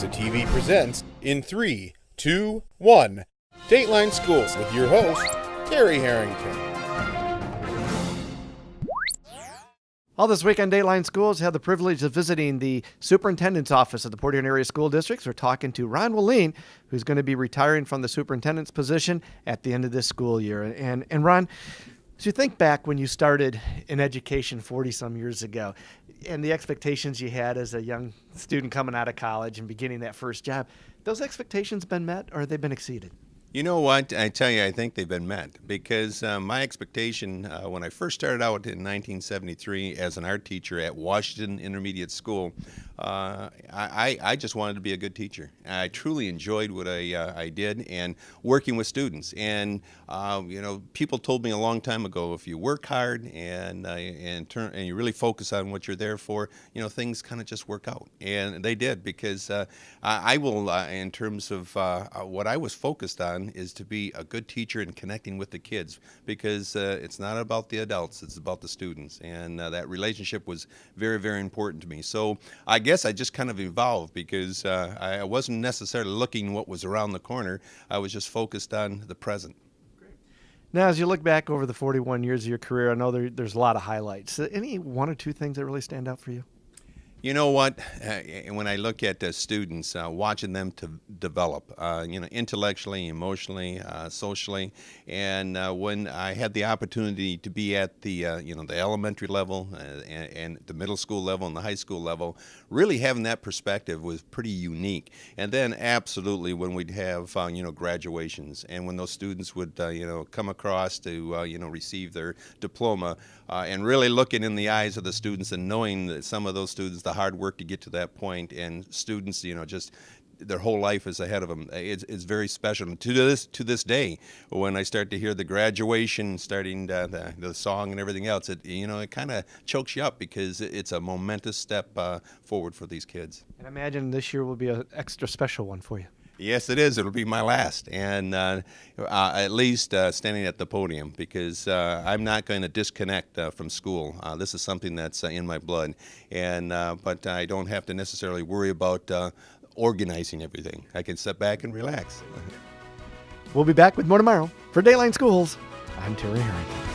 SCCRESA TV presents in 3, 2, 1, Dateline Schools with your host, Terry Harrington. All this week on Dateline Schools, had the privilege of visiting the superintendent's office at the Port Huron Area School Districts. We're talking to Ron Wollen, who's going to be retiring from the superintendent's position at the end of this school year. And Ron, as you think back when you started in education 40-some years ago, and the expectations you had as a young student coming out of college and beginning that first job, those expectations been met or have they been exceeded? You know what? I tell you, I think they've been met because my expectation when I first started out in 1973 as an art teacher at Washington Intermediate School, I just wanted to be a good teacher. I truly enjoyed what I did and working with students. And people told me a long time ago, if you work hard and you really focus on what you're there for, things kind of just work out. And they did because I will, in terms of what I was focused on, is to be a good teacher and connecting with the kids because it's not about the adults, it's about the students. And that relationship was very, very important to me. So I guess I just kind of evolved because I wasn't necessarily looking what was around the corner. I was just focused on the present. Now, as you look back over the 41 years of your career, I know there's a lot of highlights. Any one or two things that really stand out for you? You know what? When I look at students, watching them to develop, intellectually, emotionally, socially, and when I had the opportunity to be at the elementary level and the middle school level and the high school level, really having that perspective was pretty unique. And then, absolutely, when we'd have graduations, and when those students would come across to receive their diploma, and really looking in the eyes of the students and knowing that some of those students, the hard work to get to that point, and students, just their whole life is ahead of them. It's very special. And to this day, when I start to hear the graduation, starting the song and everything else, it kind of chokes you up because it's a momentous step forward for these kids. And I imagine this year will be an extra special one for you. Yes, it is. It'll be my last, and at least standing at the podium because I'm not going to disconnect from school. This is something that's in my blood, and but I don't have to necessarily worry about organizing everything. I can sit back and relax. We'll be back with more tomorrow. For Dateline Schools, I'm Terry Harrington.